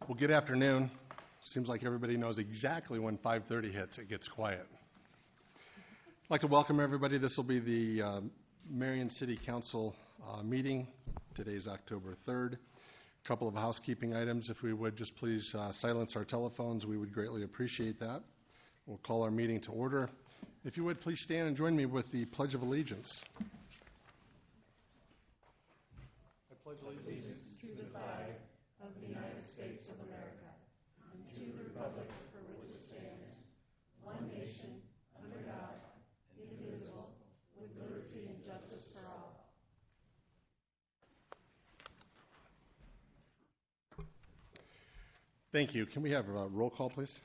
Well, good afternoon. Seems like everybody knows exactly when 5:30 hits, it gets quiet. I'd like to welcome everybody. This will be the Marion City Council meeting. Today's October 3rd. A couple of housekeeping items. If we would just please silence our telephones, we would greatly appreciate that. We'll call our meeting to order. If you would, please stand and join me with the Pledge of Allegiance. I pledge allegiance to the flag of the United States of America and to the republic for which it stands, one nation, under God, indivisible, with liberty and justice for all. Thank you. Can we have a roll call, please?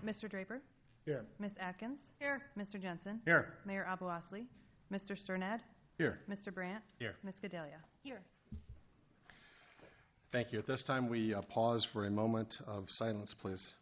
Mr. Draper? Here. Ms. Atkins? Here. Mr. Jensen? Here. Mayor Abu-Osley? Mr. Sternad? Here. Mr. Brandt? Here. Ms. Gedalia? Here. Thank you. At this time, we pause for a moment of silence, please.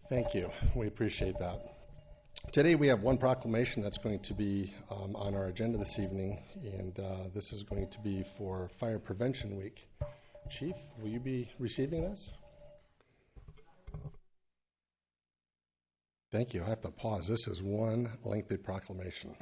Thank you. We appreciate that. Today we have one proclamation that's going to be on our agenda this evening, and this is going to be for Fire Prevention Week. Chief, will you be receiving this? Thank you. I have to pause. This is one lengthy proclamation.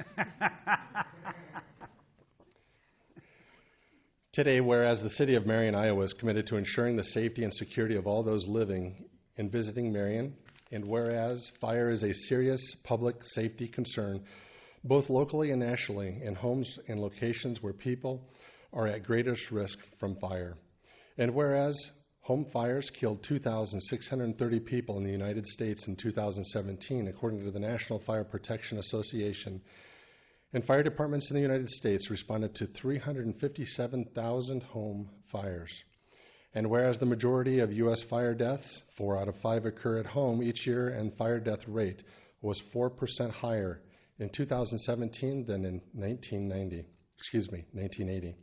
Today, whereas the City of Marion, Iowa is committed to ensuring the safety and security of all those living and visiting Marion, and whereas fire is a serious public safety concern, both locally and nationally, in homes and locations where people are at greatest risk from fire. And whereas home fires killed 2,630 people in the United States in 2017, according to the National Fire Protection Association, and fire departments in the United States responded to 357,000 home fires. And whereas the majority of U.S. fire deaths, 4 out of 5, occur at home each year, and fire death rate was 4% higher in 2017 than in 1980.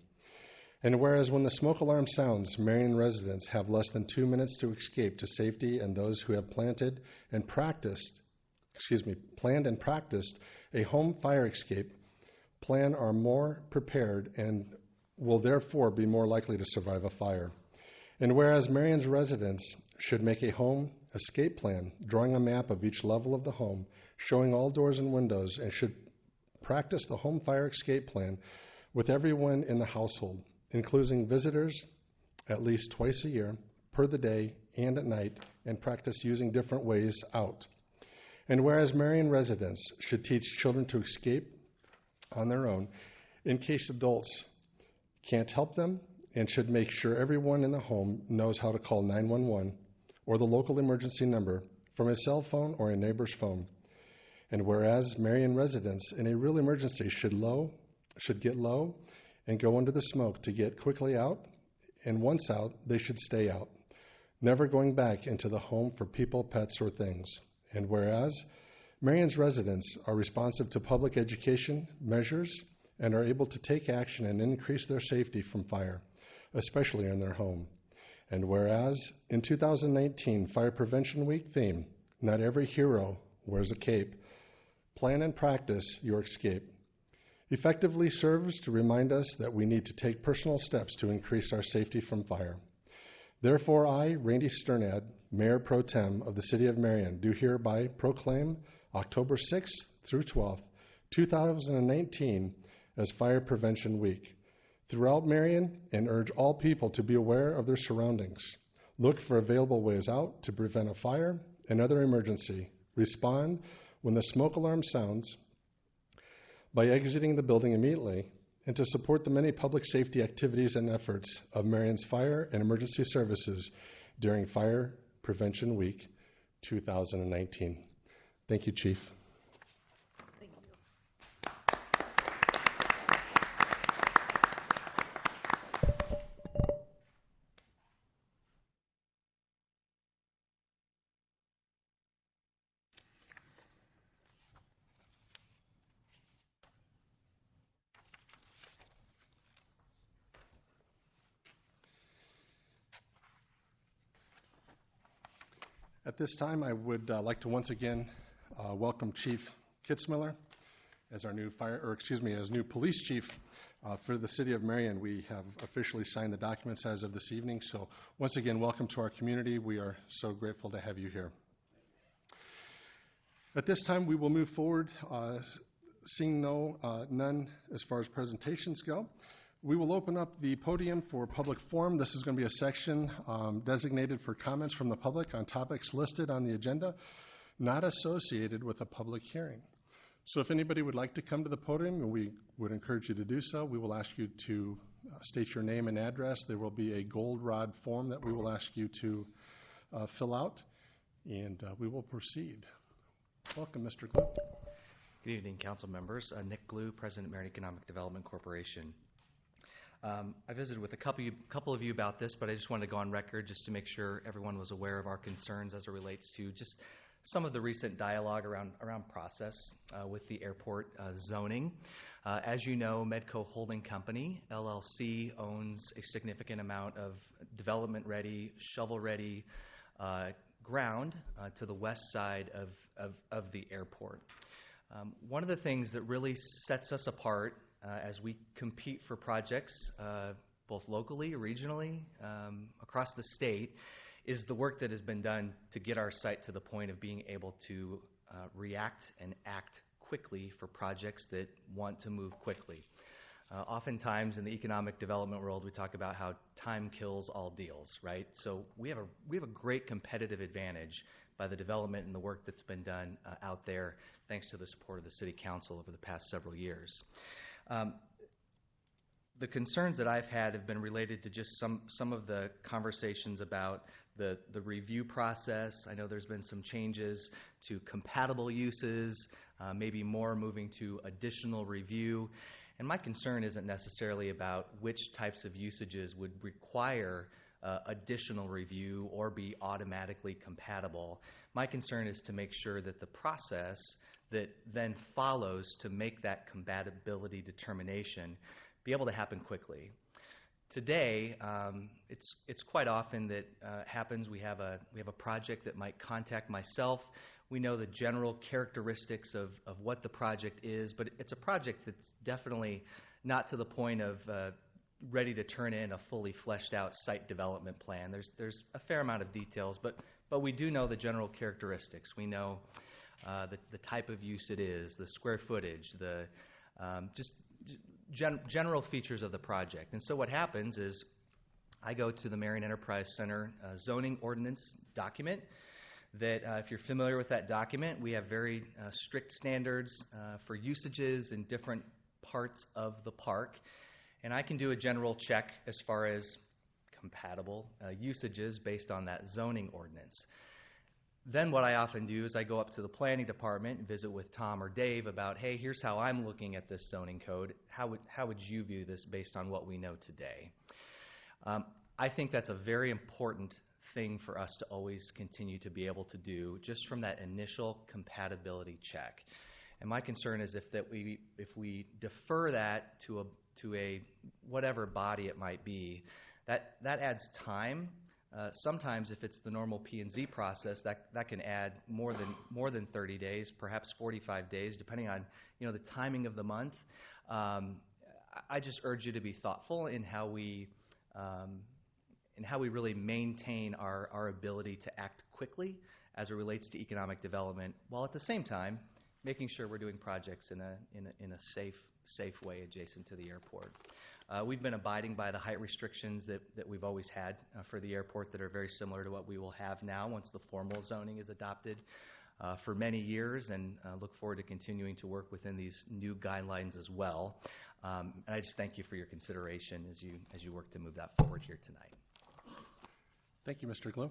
And whereas when the smoke alarm sounds, Marion residents have less than 2 minutes to escape to safety, and those who have planned and practiced a home fire escape plan are more prepared and will therefore be more likely to survive a fire. And whereas Marion's residents should make a home escape plan, drawing a map of each level of the home, showing all doors and windows, and should practice the home fire escape plan with everyone in the household, including visitors, at least twice a year, per the day and at night, and practice using different ways out. And whereas Marion residents should teach children to escape on their own in case adults can't help them, and should make sure everyone in the home knows how to call 911 or the local emergency number from a cell phone or a neighbor's phone. And whereas Marion residents in a real emergency should get low and go under the smoke to get quickly out, and once out, they should stay out, never going back into the home for people, pets, or things. And whereas Marion's residents are responsive to public education measures and are able to take action and increase their safety from fire, especially in their home. And whereas in 2019 Fire Prevention Week theme, not every hero wears a cape, plan and practice your escape, effectively serves to remind us that we need to take personal steps to increase our safety from fire. Therefore, I, Randy Sternad, Mayor Pro Tem of the City of Marion, do hereby proclaim October 6th through 12th, 2019 as Fire Prevention Week throughout Marion, and urge all people to be aware of their surroundings. Look for available ways out to prevent a fire and other emergency. Respond when the smoke alarm sounds by exiting the building immediately, and to support the many public safety activities and efforts of Marion's Fire and Emergency Services during Fire Prevention Week 2019. Thank you, Chief. At this time, I would like to once again welcome Chief Kitzmiller as our new as new police chief for the city of Marion. We have officially signed the documents as of this evening. So once again, welcome to our community. We are so grateful to have you here. At this time, we will move forward, seeing none as far as presentations go. We will open up the podium for public forum. This is going to be a section designated for comments from the public on topics listed on the agenda, not associated with a public hearing. So if anybody would like to come to the podium, and we would encourage you to do so, we will ask you to state your name and address. There will be a goldenrod form that we will ask you to fill out, and we will proceed. Welcome, Mr. Glue. Good evening, council members. Nick Glue, President, Marion Economic Development Corporation. I visited with a couple of you about this, but I just wanted to go on record just to make sure everyone was aware of our concerns as it relates to just some of the recent dialogue around process with the airport zoning. As you know, Medco Holding Company, LLC, owns a significant amount of development-ready, shovel-ready ground to the west side of the airport. One of the things that really sets us apart as we compete for projects, both locally, regionally, across the state, is the work that has been done to get our site to the point of being able to react and act quickly for projects that want to move quickly. Oftentimes in the economic development world, we talk about how time kills all deals, right? So we have a great competitive advantage by the development and the work that's been done out there, thanks to the support of the City Council over the past several years. The concerns that I've had have been related to just some of the conversations about the review process. I know there's been some changes to compatible uses, maybe more moving to additional review. And my concern isn't necessarily about which types of usages would require additional review or be automatically compatible. My concern is to make sure that the process that then follows to make that compatibility determination be able to happen quickly. Today, it's quite often that happens. We have a project that might contact myself. We know the general characteristics of what the project is, but it's a project that's definitely not to the point of ready to turn in a fully fleshed out site development plan. There's a fair amount of details, but we do know the general characteristics. We know the type of use it is, the square footage, the general features of the project. And so what happens is I go to the Marion Enterprise Center zoning ordinance document that, if you're familiar with that document, we have very strict standards for usages in different parts of the park. And I can do a general check as far as compatible usages based on that zoning ordinance. Then what I often do is I go up to the planning department and visit with Tom or Dave about, hey, here's how I'm looking at this zoning code. How would you view this based on what we know today? I think that's a very important thing for us to always continue to be able to do, just from that initial compatibility check. And my concern is if we defer that to a whatever body it might be, that adds time. Sometimes if it's the normal P&Z process, that can add more than 30 days, perhaps 45 days, depending on the timing of the month. I just urge you to be thoughtful in how we really maintain our ability to act quickly as it relates to economic development, while at the same time making sure we're doing projects in a safe way adjacent to the airport. We've been abiding by the height restrictions that we've always had for the airport that are very similar to what we will have now once the formal zoning is adopted for many years, and look forward to continuing to work within these new guidelines as well. And I just thank you for your consideration as you work to move that forward here tonight. Thank you, Mr. Glue.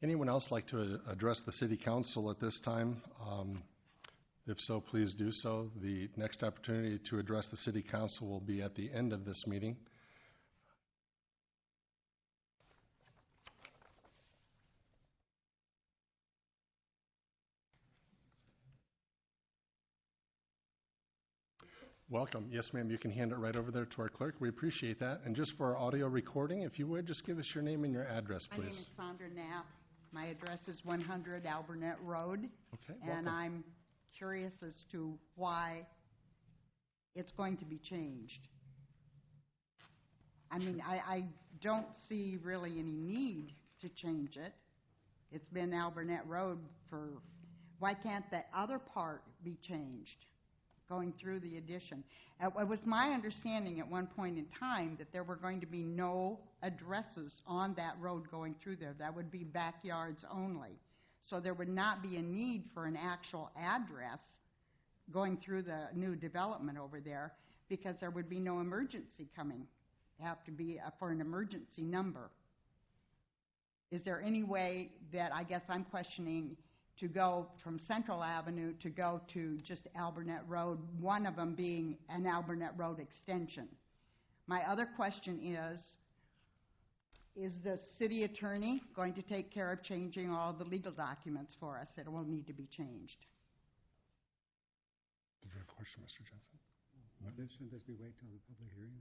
Anyone else like to address the City Council at this time? If so, please do so. The next opportunity to address the City Council will be at the end of this meeting. Welcome. Yes, ma'am, you can hand it right over there to our clerk. We appreciate that. And just for our audio recording, if you would, just give us your name and your address, My name please. is Sandra Knapp. My address is 100 Alburnett Road. Okay, And welcome. I'm curious as to why it's going to be changed. I mean, I don't see really any need to change it. It's been Alburnett Road why can't the other part be changed, going through the addition? It was my understanding at one point in time that there were going to be no addresses on that road going through there. That would be backyards only. So there would not be a need for an actual address going through the new development over there, because there would be no emergency coming. It'd have to be for an emergency number. Is there any way that, I guess I'm questioning, to go from Central Avenue to go to just Alburnett Road, one of them being an Alburnett Road extension? My other question is the city attorney going to take care of changing all the legal documents for us that will need to be changed? Did you have a question, Mr. Jensen? Shouldn't this be wait till the public hearing?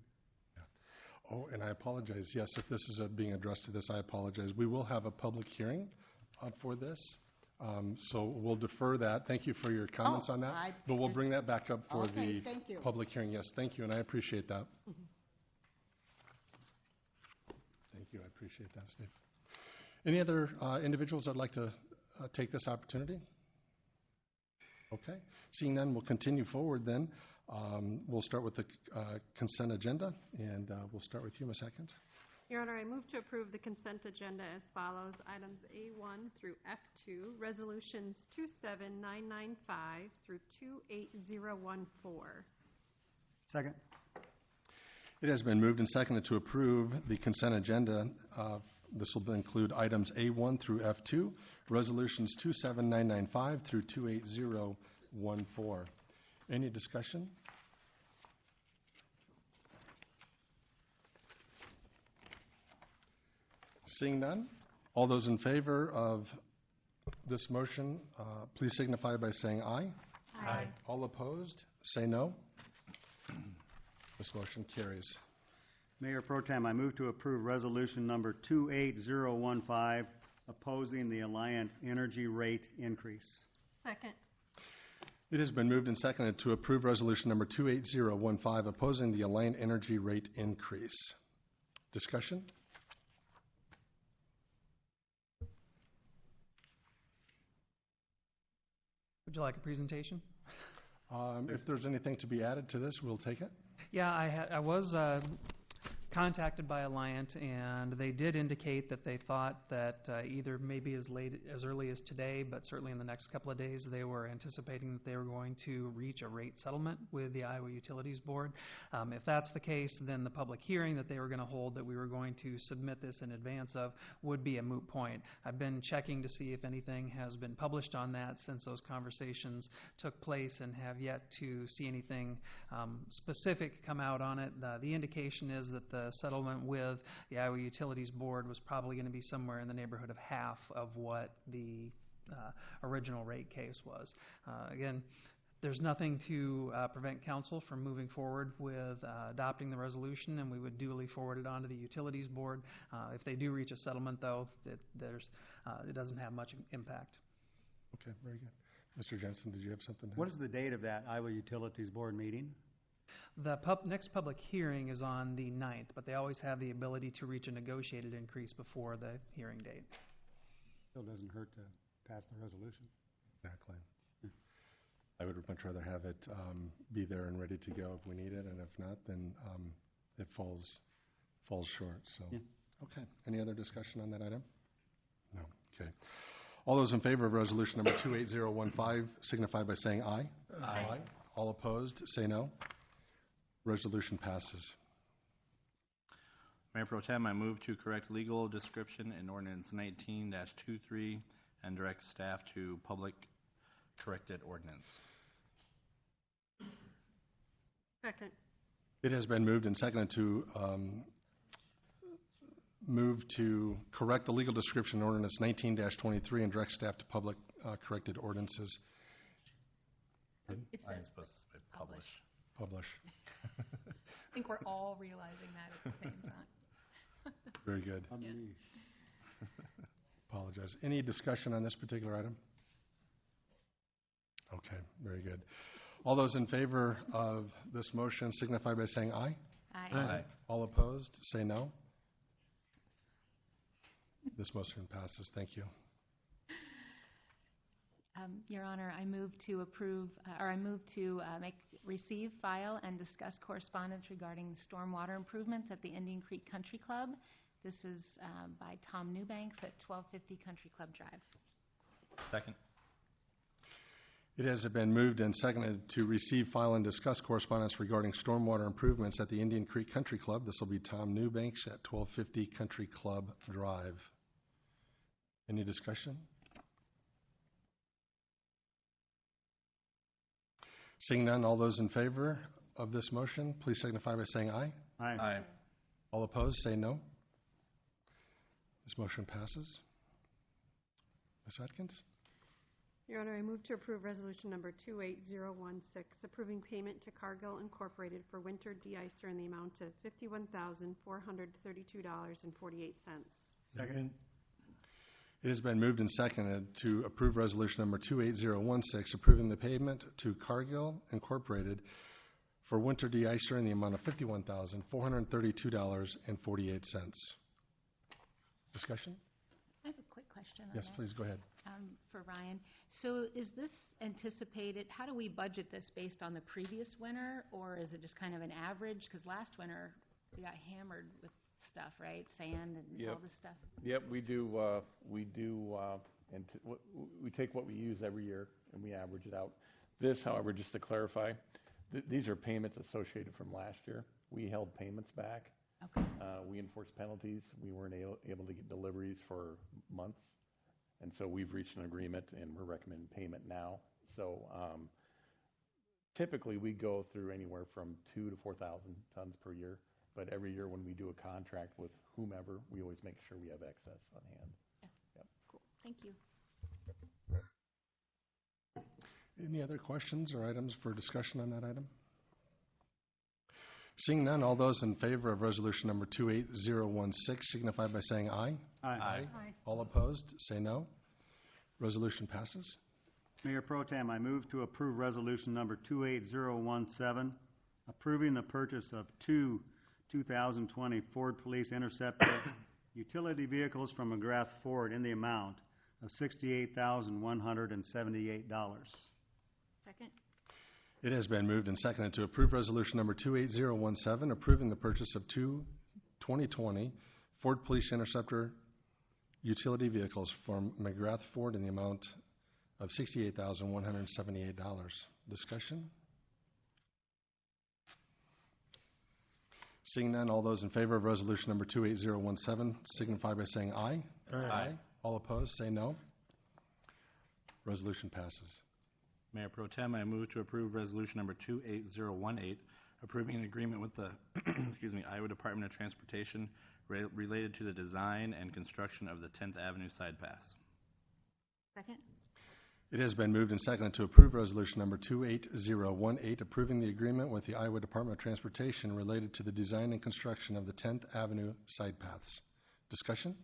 Oh, and I apologize. Yes, if this is being addressed to this, I apologize. We will have a public hearing for this, so we'll defer that. Thank you for your comments on that, but we'll bring that back up for the public hearing. Yes, thank you, and I appreciate that. Thank you. I appreciate that, Steve. Any other individuals that'd like to take this opportunity? Okay. Seeing none, we'll continue forward then. We'll start with the consent agenda, and we'll start with you, Ms. Atkins. Your Honor, I move to approve the consent agenda as follows. Items A1 through F2, resolutions 27995 through 28014. Second. It has been moved and seconded to approve the consent agenda. This will include items A1 through F2, resolutions 27995 through 28014. Any discussion? Seeing none, all those in favor of this motion, please signify by saying aye. Aye. All opposed, say no. This motion carries. Mayor Pro Tem, I move to approve resolution number 28015, opposing the Alliant energy rate increase. Second. It has been moved and seconded to approve resolution number 28015, opposing the Alliant energy rate increase. Discussion? Would you like a presentation? If there's anything to be added to this, we'll take it. Yeah, I was contacted by Alliant, and they did indicate that they thought that either maybe as early as today, but certainly in the next couple of days, they were anticipating that they were going to reach a rate settlement with the Iowa Utilities Board. If that's the case, then the public hearing that they were going to hold, that we were going to submit this in advance of, would be a moot point. I've been checking to see if anything has been published on that since those conversations took place, and have yet to see anything specific come out on it. The indication is that the settlement with the Iowa Utilities Board was probably going to be somewhere in the neighborhood of half of what the original rate case was. Again, there's nothing to prevent council from moving forward with adopting the resolution, and we would duly forward it on to the Utilities Board. If they do reach a settlement, though, it doesn't have much impact. Okay, very good. Mr. Jensen, did you have something to add? What is the date of that Iowa Utilities Board meeting? The next public hearing is on the 9th, but they always have the ability to reach a negotiated increase before the hearing date. Still doesn't hurt to pass the resolution. Exactly. I would much rather have it be there and ready to go if we need it, and if not, then it falls short. So, yeah. Okay. Any other discussion on that item? No. Okay. All those in favor of resolution number 28015 signify by saying aye. Aye. All opposed, say no. Resolution passes. Mayor Pro Tem, I move to correct legal description in ordinance 19-23 and direct staff to public corrected ordinance. Second. It has been moved and seconded to move to correct the legal description in ordinance 19-23 and direct staff to public corrected ordinances. It says supposed to publish. publish. I think we're all realizing that at the same time. Very good. Pardon Yeah. me. Apologize. Any discussion on this particular item? Okay, very good. All those in favor of this motion signify by saying aye. Aye. All opposed, say no. This motion passes. Thank you. Your Honor, I move to approve, or I move to receive, file, and discuss correspondence regarding stormwater improvements at the Indian Creek Country Club. This is by Tom Newbanks at 1250 Country Club Drive. Second. It has been moved and seconded to receive, file, and discuss correspondence regarding stormwater improvements at the Indian Creek Country Club. This will be Tom Newbanks at 1250 Country Club Drive. Any discussion? Seeing none, all those in favor of this motion, please signify by saying aye. Aye. All opposed, say no. This motion passes. Ms. Atkins? Your Honor, I move to approve resolution number 28016, approving payment to Cargill Incorporated for winter de-icer in the amount of $51,432.48. Second. It has been moved and seconded to approve resolution number 28016, approving the payment to Cargill Incorporated for winter de-icer in the amount of $51,432.48. Discussion? I have a quick question on Yes, that. please go ahead. For Ryan. So is this anticipated, how do we budget this based on the previous winter, or is it just kind of an average? Because last winter, we got hammered with stuff, right? Sand and all Yep. this stuff. Yep, we do, and we take what we use every year and we average it out. This, however, just to clarify, these are payments associated from last year. We held payments back. Okay. We enforced penalties. We weren't able to get deliveries for months. And so we've reached an agreement and we're recommending payment now. So typically we go through anywhere from 2,000 to 4,000 tons per year. But every year when we do a contract with whomever, we always make sure we have excess on hand. Yeah. Yep. Cool. Thank you. Any other questions or items for discussion on that item? Seeing none, all those in favor of resolution number 28016 signify by saying aye. Aye. All opposed, say no. Resolution passes. Mayor Pro Tem, I move to approve resolution number 28017, approving the purchase of two 2020 Ford Police Interceptor utility vehicles from McGrath Ford in the amount of $68,178. Second? It has been moved and seconded to approve resolution number 28017, approving the purchase of two 2020 Ford Police Interceptor utility vehicles from McGrath Ford in the amount of $68,178. Discussion? Seeing none, all those in favor of resolution number 28017 signify by saying aye. Aye. All opposed, say no. Resolution passes. Mayor Pro Tem, I move to approve resolution number 28018, approving an agreement with the Iowa Department of Transportation related to the design and construction of the 10th Avenue side pass. Second? It has been moved and seconded to approve resolution number 28018, approving the agreement with the Iowa Department of Transportation related to the design and construction of the 10th Avenue side paths. Discussion?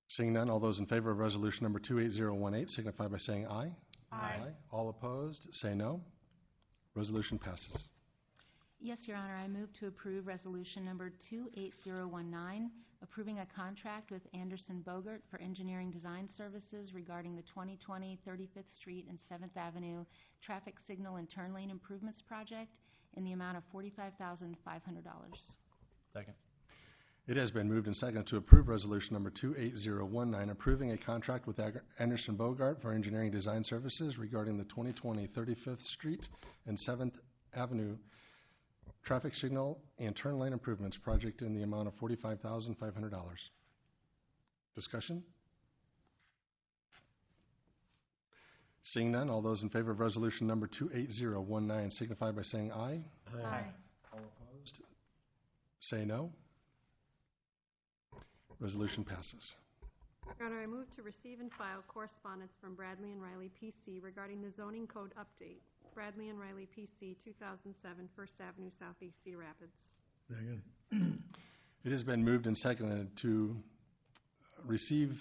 Seeing none, all those in favor of resolution number 28018 signify by saying aye. Aye. All opposed, say no. Resolution passes. Yes, Your Honor, I move to approve resolution number 28019, approving a contract with Anderson Bogart for engineering design services regarding the 2020 35th Street and 7th Avenue traffic signal and turn lane improvements project in the amount of $45,500. Second. It has been moved and seconded to approve resolution number 28019, approving a contract with Anderson Bogart for engineering design services regarding the 2020 35th Street and 7th Avenue traffic signal and turn lane improvements project in the amount of $45,500. Discussion? Seeing none, all those in favor of resolution number 28019 signify by saying aye. Aye. All opposed, say no. Resolution passes. Your Honor, I move to receive and file correspondence from Bradley and Riley PC regarding the zoning code update. Bradley and Riley PC, 2007 First Avenue Southeast, Cedar Rapids. Second. It has been moved and seconded to receive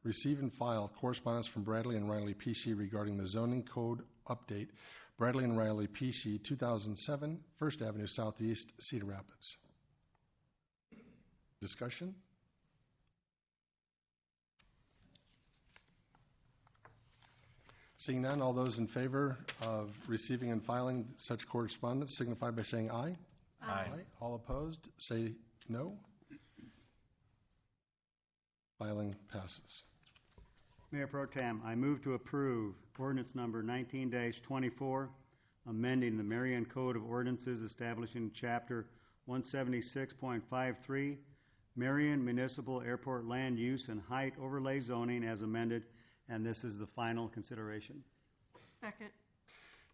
and file correspondence from Bradley and Riley PC regarding the zoning code update. Bradley and Riley PC, 2007 First Avenue Southeast, Cedar Rapids. Discussion? Seeing none, all those in favor of receiving and filing such correspondence signify by saying aye. Aye. All opposed, say no. Filing passes. Mayor Pro Tem, I move to approve ordinance number 19-24, amending the Marion Code of Ordinances establishing Chapter 176.53, Marion Municipal Airport Land Use and Height Overlay Zoning as amended, and this is the final consideration. Second.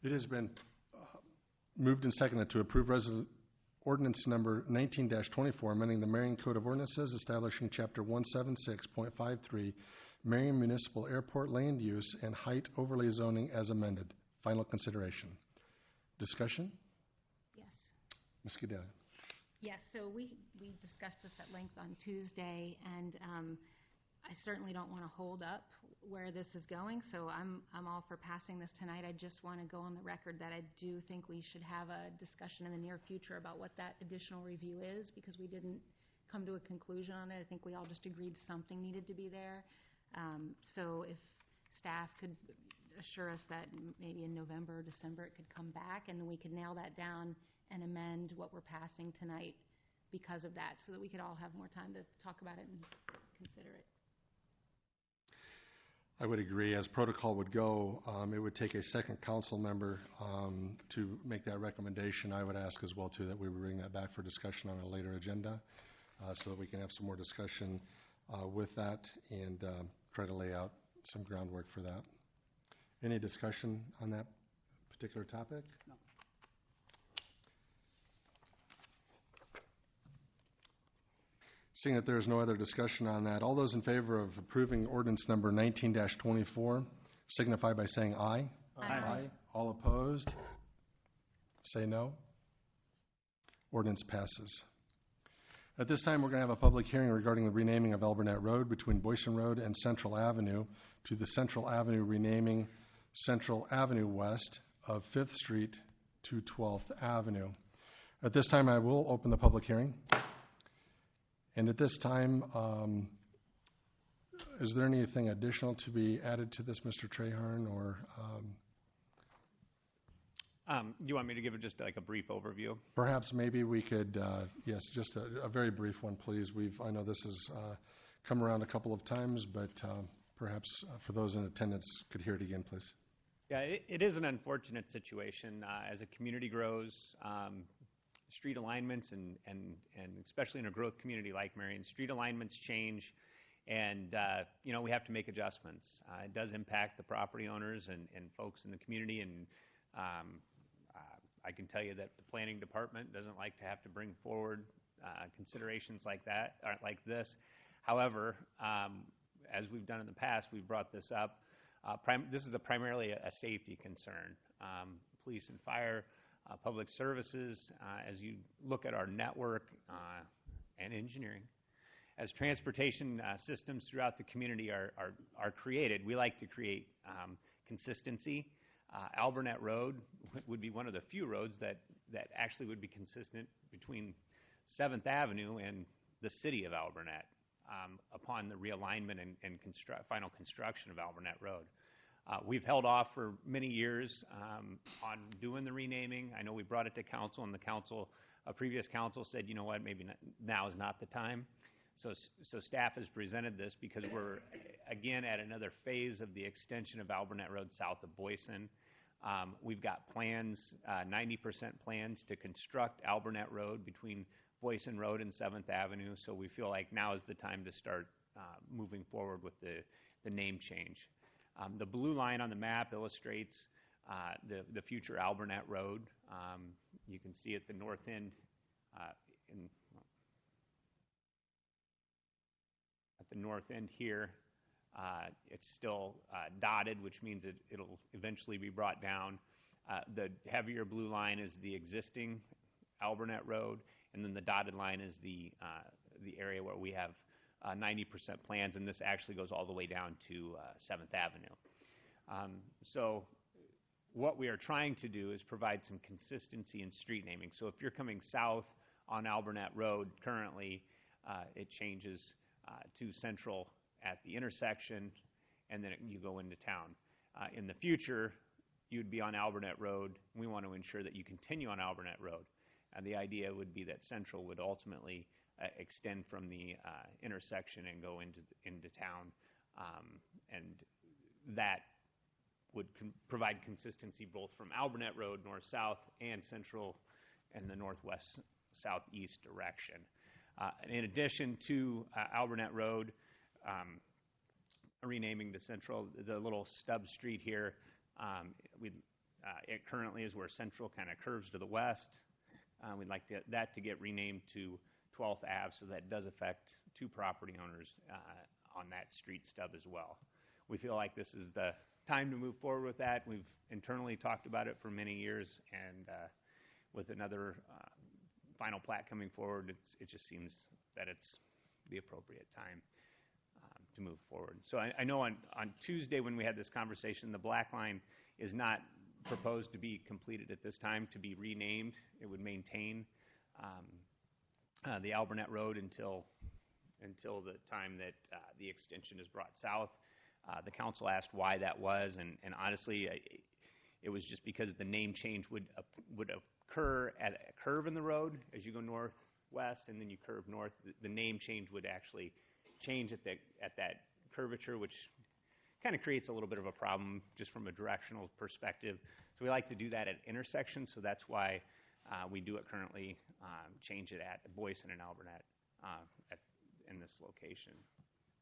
It has been moved and seconded to approve ordinance number 19-24, amending the Marion Code of Ordinances establishing Chapter 176.53, Marion Municipal Airport Land Use and Height Overlay Zoning as amended. Final consideration. Discussion? Yes. Ms. Cadell. Yes, so we discussed this at length on Tuesday, and I certainly don't want to hold up where this is going, so I'm all for passing this tonight. I just want to go on the record that I do think we should have a discussion in the near future about what that additional review is, because we didn't come to a conclusion on it. I think we all just agreed something needed to be there. So if staff could assure us that maybe in November or December it could come back, and we could nail that down and amend what we're passing tonight because of that, so that we could all have more time to talk about it and consider it. I would agree. As protocol would go, it would take a second council member to make that recommendation. I would ask as well, too, that we would bring that back for discussion on a later agenda so that we can have some more discussion with that and try to lay out some groundwork for that. Any discussion on that particular topic? No. Seeing that there is no other discussion on that, all those in favor of approving ordinance number 19-24 signify by saying aye. Aye. All opposed, say no. Ordinance passes. At this time, we're going to have a public hearing regarding the renaming of Alburnett Road between Boyson Road and Central Avenue to the Central Avenue renaming Central Avenue West of 5th Street to 12th Avenue. At this time, I will open the public hearing. And at this time, is there anything additional to be added to this, Mr. Traharn, or you want me to give it just like a brief overview? perhaps maybe we could, yes, just a very brief one, please. I know this has come around a couple of times, but perhaps for those in attendance could hear it again, please. Yeah, it is an unfortunate situation. As a community grows, street alignments and especially in a growth community like Marion, street alignments change, and we have to make adjustments. It does impact the property owners and folks in the community, and I can tell you that the planning department doesn't like to have to bring forward considerations like this. However, as we've done in the past, we've brought this up. This is primarily a safety concern. Police and fire, public services, as you look at our network and engineering, as transportation systems throughout the community are created, we like to create consistency. Alburnett Road would be one of the few roads that actually would be consistent between 7th Avenue and the city of Alburnett upon the realignment and final construction of Alburnett Road. We've held off for many years on doing the renaming. I know we brought it to council, and a previous council said, you know what, maybe now is not the time. So staff has presented this because we're, again, at another phase of the extension of Alburnett Road south of Boyson. We've got plans, 90% plans to construct Alburnett Road between Boyson Road and 7th Avenue, so we feel like now is the time to start moving forward with the name change. The blue line on the map illustrates the future Alburnett Road. You can see at the north end, north end here. It's still dotted, which means it'll eventually be brought down. The heavier blue line is the existing Albernet Road, and then the dotted line is the area where we have 90% plans, and this actually goes all the way down to 7th Avenue. So what we are trying to do is provide some consistency in street naming. So if you're coming south on Albernet Road currently, it changes to Central at the intersection, and then you go into town. In the future, you'd be on Albernet Road. We want to ensure that you continue on Albernet Road. And the idea would be that Central would ultimately extend from the intersection and go into town, and that would provide consistency both from Albernet Road north-south and Central and the northwest-southeast direction. In addition to Albernet Road, renaming to Central, the little stub street here, it currently is where Central kind of curves to the west. We'd like that to get renamed to 12th Ave, so that does affect two property owners on that street stub as well. We feel like this is the time to move forward with that. We've internally talked about it for many years, and with another final plat coming forward, it just seems that it's the appropriate time to move forward. So I know on Tuesday when we had this conversation, the black line is not proposed to be completed at this time, to be renamed. It would maintain the Albernet Road until the time that the extension is brought south. The council asked why that was, and honestly, it was just because the name change would occur at a curve in the road as you go northwest, and then you curve north. The name change would actually change at that curvature, which kind of creates a little bit of a problem just from a directional perspective. So we like to do that at intersections, so that's why we do it currently, change it at Boyson and Albernet in this location.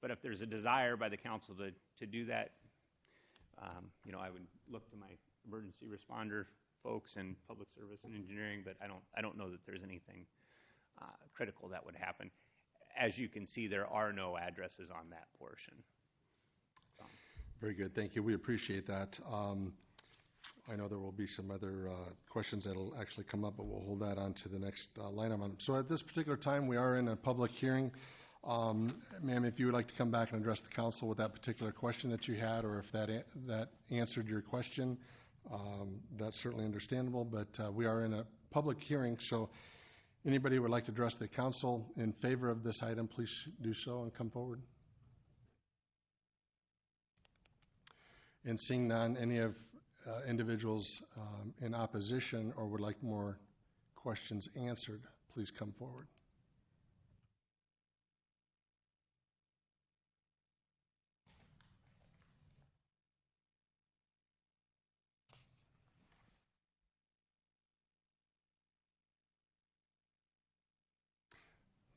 But if there's a desire by the council to do that, I would look to my emergency responder folks and public service and engineering, but I don't know that there's anything critical that would happen. As you can see, there are no addresses on that portion. Very good. Thank you. We appreciate that. I know there will be some other questions that will actually come up, but we'll hold that on to the next line item. So at this particular time, we are in a public hearing. Ma'am, if you would like to come back and address the council with that particular question that you had, or if that answered your question, that's certainly understandable, but we are in a public hearing, so anybody who would like to address the council in favor of this item, please do so and come forward. And seeing none, any of individuals in opposition or would like more questions answered, please come forward.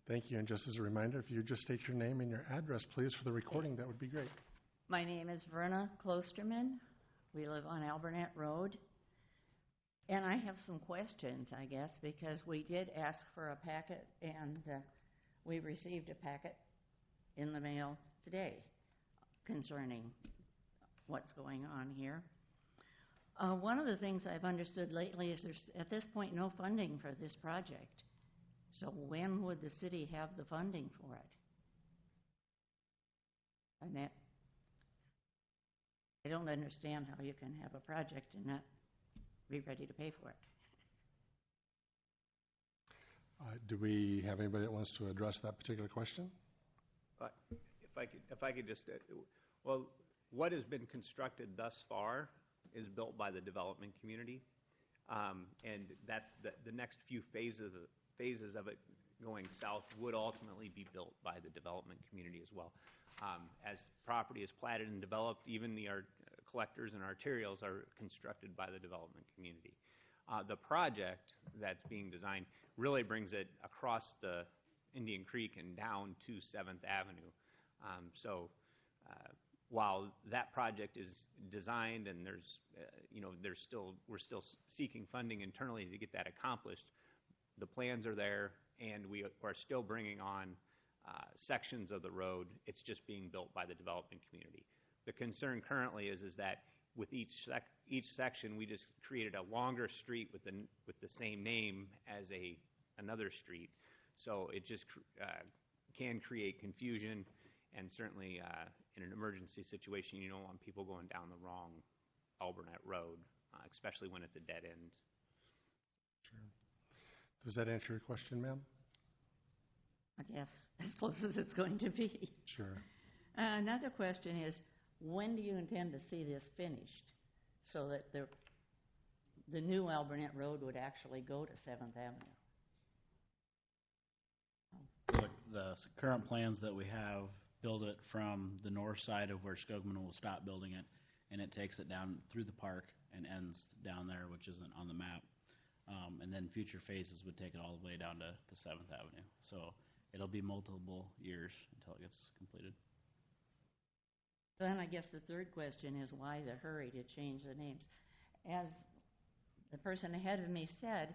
Thank you. And just as a reminder, if you just state your name and your address, please, for the recording, that would be great. My name is Verna Klosterman. We live on Albernet Road. And I have some questions, I guess, because we did ask for a packet, and we received a packet in the mail today concerning what's going on here. One of the things I've understood lately is there's, at this point, no funding for this project. So when would the city have the funding for it? And that, I don't understand how you can have a project and not be ready to pay for it. Do we have anybody that wants to address that particular question? If I could just, well, what has been constructed thus far is built by the development community, and that's the next few phases of it going south would ultimately be built by the development community as well. As property is platted and developed, even the collectors and arterials are constructed by the development community. The project that's being designed really brings it across the Indian Creek and down to 7th Avenue. So while that project is designed and we're still seeking funding internally to get that accomplished, the plans are there, and we are still bringing on sections of the road. It's just being built by the development community. The concern currently is that with each section, we just created a longer street with the same name as another street. So it just can create confusion, and certainly in an emergency situation, you don't want people going down the wrong Alburnett Road, especially when it's a dead end. Sure. Does that answer your question, ma'am? I guess as close as it's going to be. Sure. Another question is, when do you intend to see this finished so that the new Alburnett Road would actually go to 7th Avenue? The current plans that we have build it from the north side of where Skogman will stop building it, and it takes it down through the park and ends down there, which isn't on the map. And then future phases would take it all the way down to 7th Avenue. So it'll be multiple years until it gets completed. Then I guess the third question is, why the hurry to change the names? As the person ahead of me said,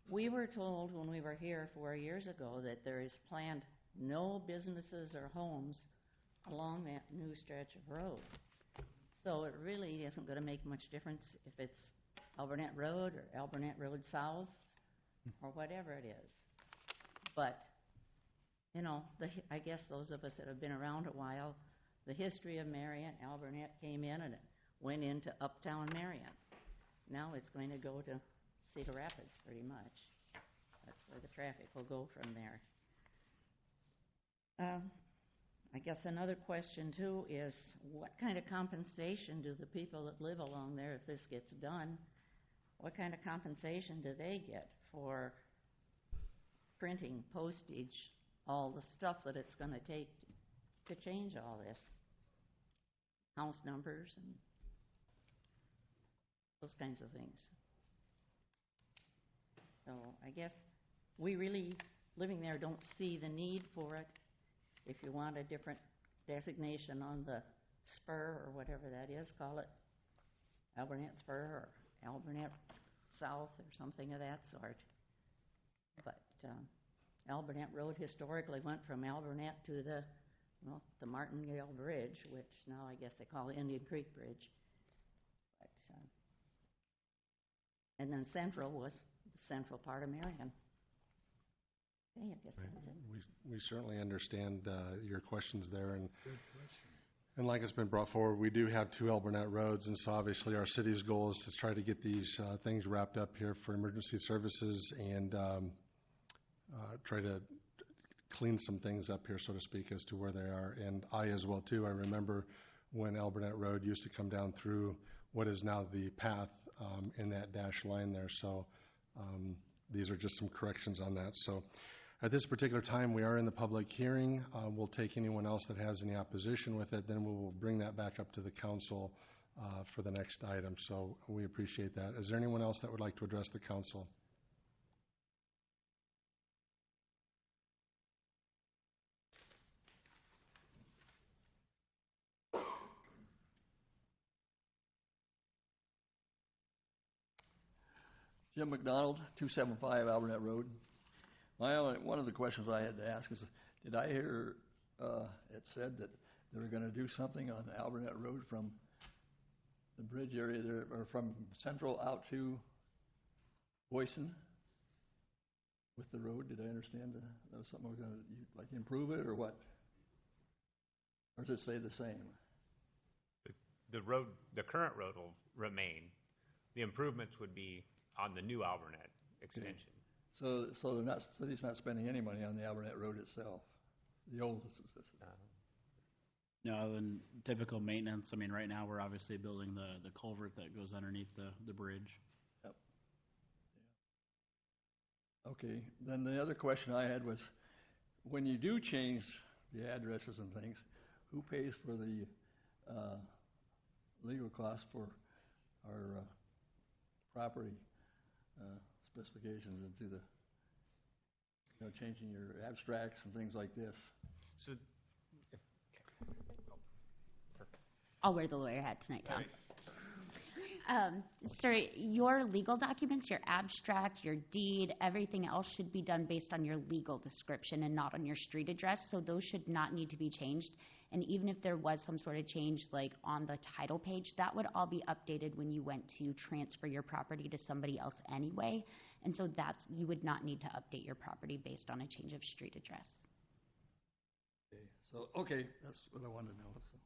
we were told when we were here 4 years ago that there is planned no businesses or homes along that new stretch of road. So it really isn't going to make much difference if it's Alburnett Road or Alburnett Road South or whatever it is. But, you know, I guess those of us that have been around a while, the history of Marion, Alburnett came in and it went into Uptown Marion. Now it's going to go to Cedar Rapids pretty much. That's where the traffic will go from there. I guess another question too is, what kind of compensation do the people that live along there, if this gets done, what kind of compensation do they get for printing, postage, all the stuff that it's going to take to change all this? House numbers and those kinds of things. So I guess we really, living there, don't see the need for it. If you want a different designation on the spur or whatever that is, call it Alburnett Spur or Alburnett South or something of that sort. But Alburnett Road historically went from Alburnett to the Martingale Bridge, which now I guess they call Indian Creek Bridge. But, and then Central was the central part of Marion. Okay, I guess that's it. We certainly understand your questions there, and like it's been brought forward, we do have 2 Alburnett roads, and so obviously our city's goal is to try to get these things wrapped up here for emergency services and try to clean some things up here, so to speak, as to where they are. And I as well too, I remember when Alburnett Road used to come down through what is now the path in that dashed line there. So these are just some corrections on that. So at this particular time, we are in the public hearing. We'll take anyone else that has any opposition with it. Then we will bring that back up to the council for the next item. So we appreciate that. Is there anyone else that would like to address the council? Jim McDonald, 275 Alburnett Road. One of the questions I had to ask is, did I hear it said that they were going to do something on Alburnett Road from the bridge area there, or from Central out to Boyson with the road? Did I understand that was something we're going to like improve it or what? Or does it stay the same? The current road will remain. The improvements would be on the new Alburnett extension. So the city's not spending any money on the Alburnett Road itself. The old. No, and typical maintenance. I mean, right now we're obviously building the culvert that goes underneath the bridge. Yep. Yeah. Okay. Then the other question I had was, when you do change the addresses and things, who pays for the legal costs for our property specifications into the, changing your abstracts and things like this? So, I'll wear the lawyer hat tonight, Tom. Sir, your legal documents, your abstract, your deed, everything else should be done based on your legal description and not on your street address, so those should not need to be changed. And even if there was some sort of change, like on the title page, that would all be updated when you went to transfer your property to somebody else anyway. And so you would not need to update your property based on a change of street address. Okay, that's what I wanted to know. So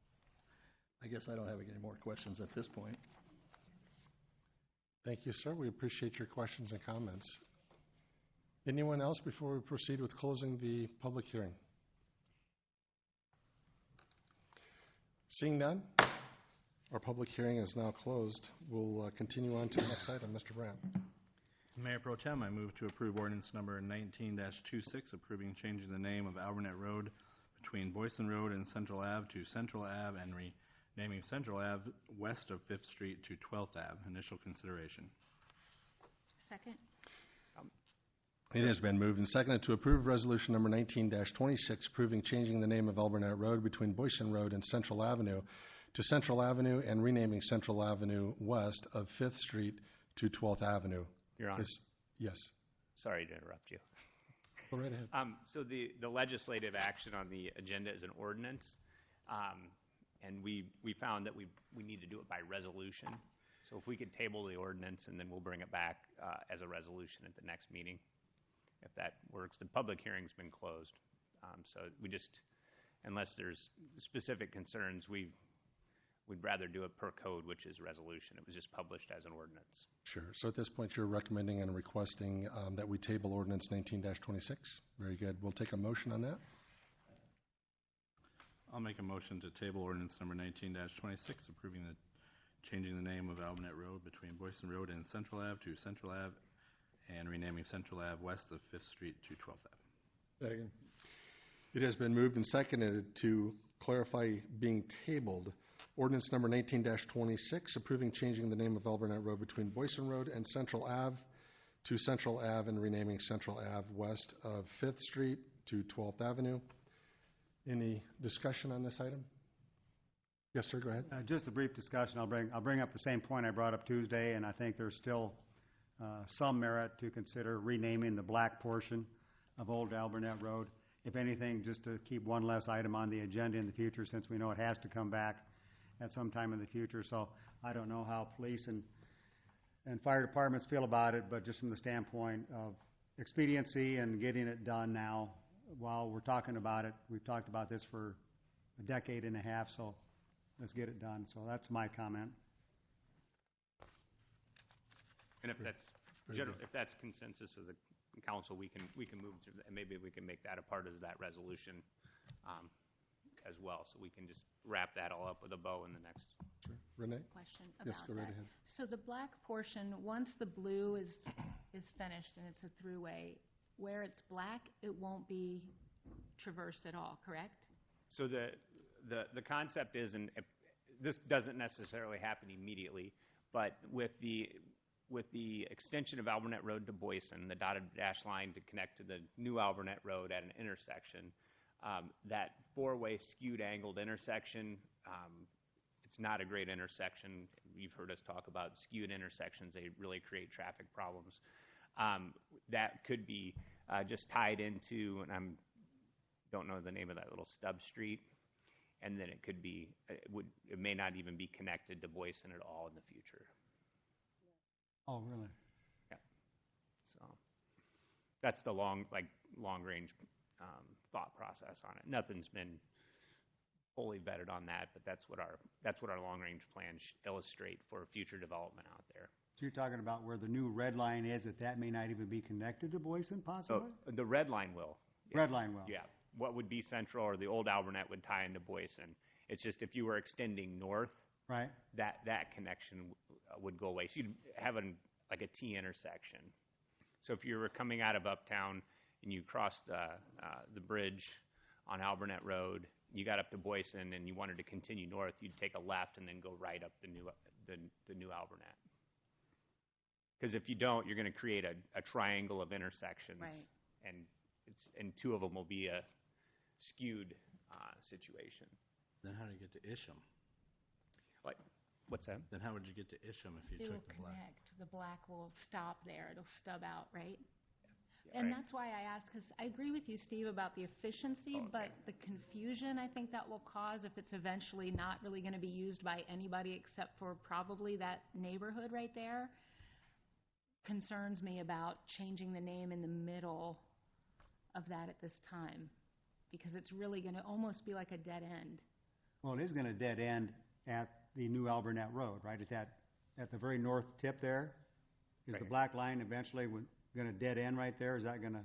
I guess I don't have any more questions at this point. Thank you, sir. We appreciate your questions and comments. Anyone else before we proceed with closing the public hearing? Seeing none, our public hearing is now closed. We'll continue on to the next item. Mr. Brandt. Mayor Pro Tem, I move to approve ordinance number 19-26, approving changing the name of Albernet Road between Boyson Road and Central Ave to Central Ave and renaming Central Ave west of 5th Street to 12th Ave. Initial consideration. Second. It has been moved and seconded to approve resolution number 19-26, approving changing the name of Albernet Road between Boyson Road and Central Avenue to Central Avenue and renaming Central Avenue west of 5th Street to 12th Avenue. Your Honor. Yes. Sorry to interrupt you. Go right ahead. So the legislative action on the agenda is an ordinance, and we found that we need to do it by resolution. So if we could table the ordinance, and then we'll bring it back as a resolution at the next meeting, if that works. The public hearing's been closed, so we just, unless there's specific concerns, we'd rather do it per code, which is resolution. It was just published as an ordinance. Sure. So at this point, you're recommending and requesting that we table ordinance 19-26. Very good. We'll take a motion on that. I'll make a motion to table ordinance number 19-26, approving changing the name of Albernet Road between Boyson Road and Central Ave to Central Ave and renaming Central Ave west of 5th Street to 12th Ave. Second. It has been moved and seconded to clarify being tabled ordinance number 19-26, approving changing the name of Albernet Road between Boyson Road and Central Ave to Central Ave and renaming Central Ave west of 5th Street to 12th Avenue. Any discussion on this item? Yes, sir, go ahead. Just a brief discussion. I'll bring up the same point I brought up Tuesday, and I think there's still some merit to consider renaming the black portion of Old Albernet Road. If anything, just to keep one less item on the agenda in the future, since we know it has to come back at some time in the future. So I don't know how police and fire departments feel about it, but just from the standpoint of expediency and getting it done now, while we're talking about it, we've talked about this for a decade and a half, so let's get it done. So that's my comment. And if that's consensus of the council, we can move to, and maybe we can make that a part of that resolution as well. So we can just wrap that all up with a bow in the next. Sure. Renee? Question about Yes, go right that. ahead. So the black portion, once the blue is finished and it's a throughway, where it's black, it won't be traversed at all, correct? So the concept is, and this doesn't necessarily happen immediately, but with the extension of Albernet Road to Boyson, the dotted dash line to connect to the new Albernet Road at an intersection, that four-way skewed angled intersection, it's not a great intersection. You've heard us talk about skewed intersections. They really create traffic problems. That could be just tied into, and I don't know the name of that little stub street, and then it could be, it may not even be connected to Boyson at all in the future. Oh, really? Yeah. So that's the long range thought process on it. Nothing's been fully vetted on that, but that's what our long range plans illustrate for future development out there. So you're talking about where the new red line is, that may not even be connected to Boyson, possibly? So the red line will. Yeah. Red line will. Yeah. What would be Central or the old Albernet would tie into Boyson. It's just if you were extending north, right, that connection would go away. So you'd have like a T intersection. So if you were coming out of Uptown and you crossed the bridge on Albernet Road, you got up to Boyson and you wanted to continue north, you'd take a left and then go right up the new Albernet. Because if you don't, you're going to create a triangle of intersections, right, and two of them will be a skewed situation. Then how do you get to Isham? What's that? Then how would you get to Isham if you It will took the black? connect. The black will stop there. It'll stub out, right? Yeah, And right. that's why I asked, because I agree with you, Steve, about the efficiency, Oh, okay. but the confusion I think that will cause if it's eventually not really going to be used by anybody except for probably that neighborhood right there, concerns me about changing the name in the middle of that at this time, because it's really going to almost be like a dead end. Well, it is going to dead end at the new Alburnett Road, right? At the very north tip there? Is the Right. black line eventually going to dead end right there? Is that going to,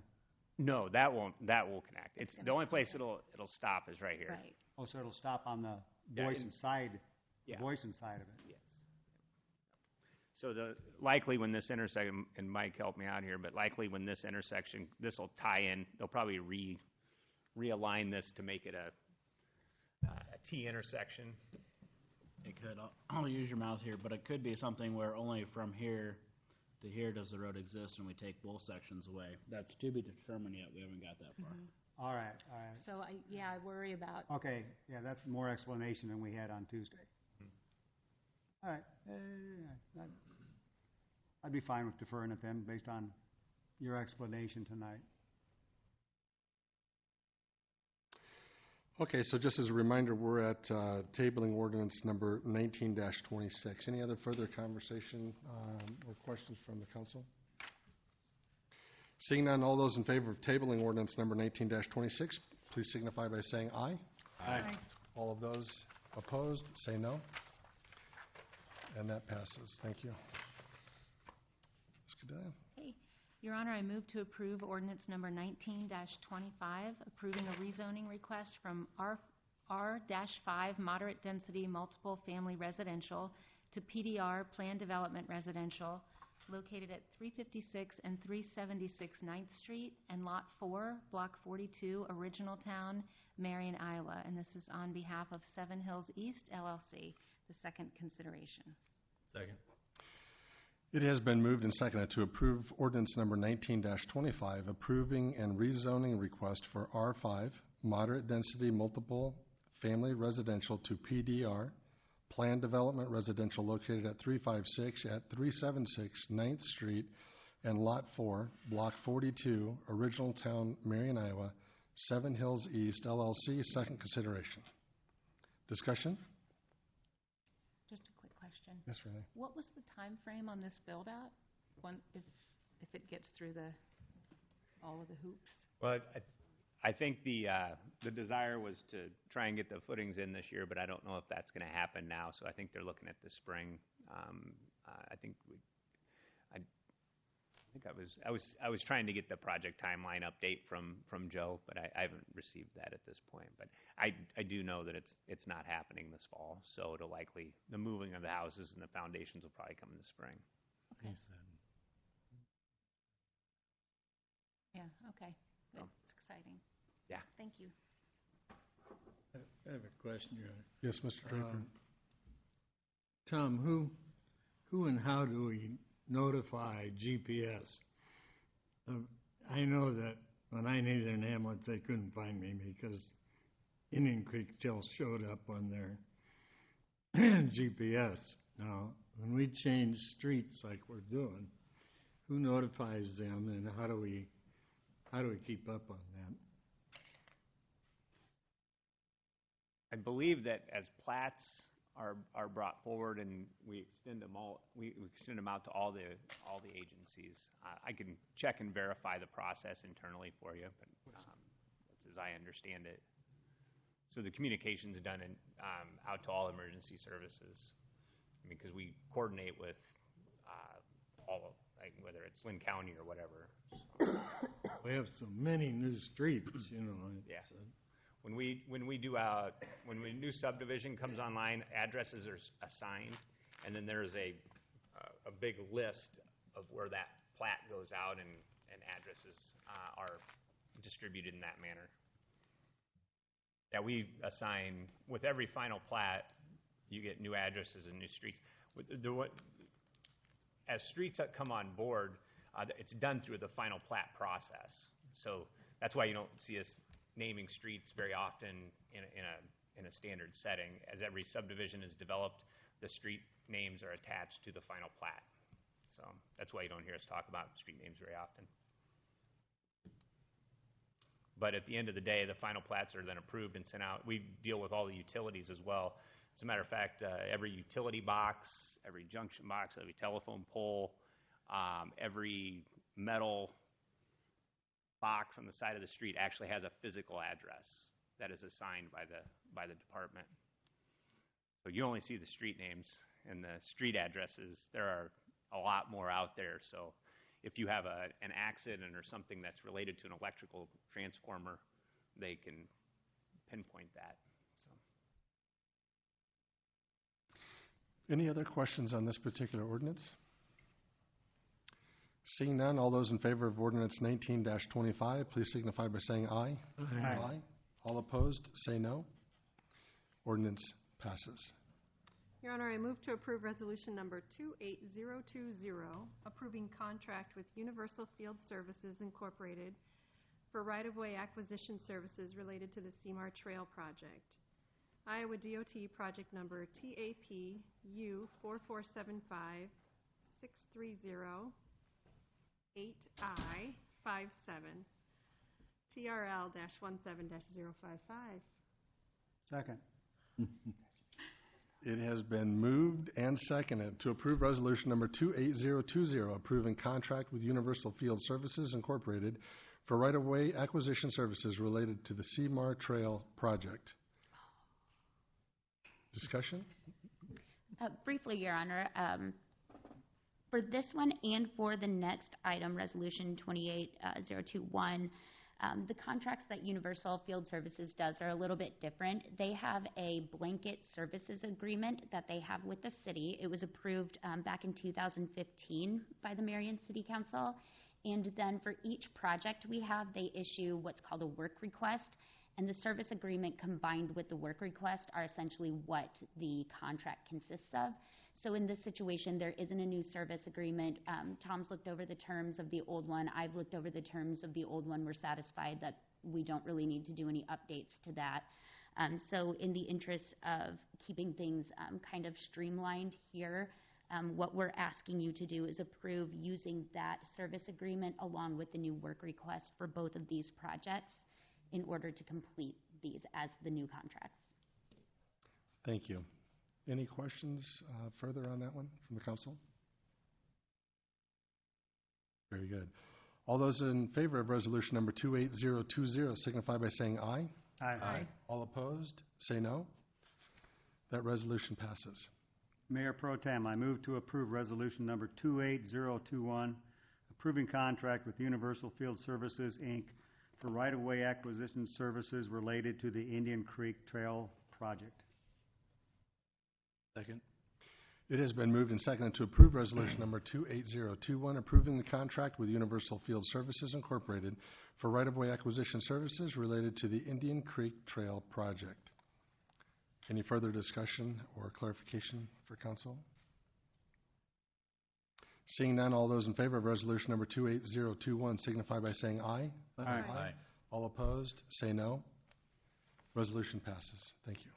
No, that won't. That will connect. It's gonna the only place it'll stop is right here. Right. oh, so it'll stop on the Yeah, Boyson side, the Yeah. Boyson side of it? Yes. So likely when this intersection, and Mike helped me out here, but likely when this intersection, this will tie in. They'll probably realign this to make it a T intersection. It could, I'll use your mouth here, but it could be something where only from here to here does the road exist and we take both sections away. That's to be determined yet. We haven't got that far. All right. So I worry about, Okay, yeah, that's more explanation than we had on Tuesday. All right. I'd be fine with deferring it then, based on your explanation tonight. Okay, so just as a reminder, we're at tabling ordinance number 19-26. Any other further conversation or questions from the council? Seeing none, all those in favor of tabling ordinance number 19-26, please signify by saying aye. Aye. All of those opposed, say no. And that passes. Thank you. Ms. Cadillo. hey, Your Honor, I move to approve ordinance number 19-25, approving a rezoning request from R-5 moderate density multiple family residential to PDR planned development residential located at 356 and 376 9th Street and Lot 4, Block 42, Original Town, Marion, Iowa. And this is on behalf of Seven Hills East LLC, the second consideration. Second. It has been moved and seconded to approve ordinance number 19-25, approving and rezoning request for R5, moderate density multiple family residential to PDR, planned development residential located at 356 at 376 9th Street and Lot 4, Block 42, Original Town, Marion, Iowa, Seven Hills East LLC, second consideration. Discussion? Just a quick question. Yes, Renee. What was the time frame on this build-out, if it gets through all of the hoops? Well, I think the desire was to try and get the footings in this year, but I don't know if that's going to happen now. So I think they're looking at the spring. I was trying to get the project timeline update from Joe, but I haven't received that at this point. But I do know that it's not happening this fall. So it'll likely, the moving of the houses and the foundations will probably come in the spring. Okay. Yeah, okay, good, it's exciting. Yeah. Thank you. I have a question, Your Honor. Yes, Mr. Draper. Tom, who and how do we notify GPS? I know that when I needed an ambulance, they couldn't find me because Indian Creek still showed up on their GPS. Now, when we change streets like we're doing, who notifies them and how do we keep up on that? I believe that as plats are brought forward and we extend them out to all the agencies. I can check and verify the process internally for you, but that's as I understand it. So the communication's done out to all emergency services. I mean, because we coordinate with all, like whether it's Lynn County or whatever. So. We have so many new streets, you know. Yeah. When we do when a new subdivision comes online, addresses are assigned, and then there's a big list of where that plat goes out, and addresses are distributed in that manner. Yeah, we assign with every final plat, you get new addresses and new streets. As streets that come on board, it's done through the final plat process. So that's why you don't see us naming streets very often in a standard setting. As every subdivision is developed, the street names are attached to the final plat. So that's why you don't hear us talk about street names very often. But at the end of the day, the final plats are then approved and sent out. We deal with all the utilities as well. As a matter of fact, every utility box, every junction box, every telephone pole, every metal box on the side of the street actually has a physical address that is assigned by the department. So you only see the street names and the street addresses. There are a lot more out there. So if you have an accident or something that's related to an electrical transformer, they can pinpoint that. So. Any other questions on this particular ordinance? Seeing none, all those in favor of ordinance 19-25, please signify by saying aye. Aye. All opposed, say no. Ordinance passes. Your Honor, I move to approve resolution number 28020, approving contract with Universal Field Services Incorporated for right-of-way acquisition services related to the Seymour Trail project. Iowa DOT project number TAPU 4475 630 8I57 TRL-17-055. Second. It has been moved and seconded to approve resolution number 28020, approving contract with Universal Field Services Incorporated for right-of-way acquisition services related to the Seymour Trail project. Discussion? Briefly, Your Honor, for this one and for the next item, Resolution 28021, the contracts that Universal Field Services does are a little bit different. They have a blanket services agreement that they have with the city. It was approved back in 2015 by the Marion City Council. And then for each project we have, they issue what's called a work request. And the service agreement combined with the work request are essentially what the contract consists of. So in this situation, there isn't a new service agreement. Tom's looked over the terms of the old one. I've looked over the terms of the old one. We're satisfied that we don't really need to do any updates to that. So in the interest of keeping things kind of streamlined here, what we're asking you to do is approve using that service agreement along with the new work request for both of these projects in order to complete these as the new contracts. Thank you. Any questions further on that one from the council? Very good. All those in favor of resolution number 28020 signify by saying aye. Aye. All opposed, say no. That resolution passes. Mayor Pro Tem, I move to approve resolution number 28021, approving contract with Universal Field Services, Inc. for right-of-way acquisition services related to the Indian Creek Trail project. Second. It has been moved and seconded to approve resolution number 28021, approving the contract with Universal Field Services Incorporated for right-of-way acquisition services related to the Indian Creek Trail project. Any further discussion or clarification for council? Seeing none, all those in favor of resolution number 28021 signify by saying aye. Aye. All opposed, say no. Resolution passes. Thank you.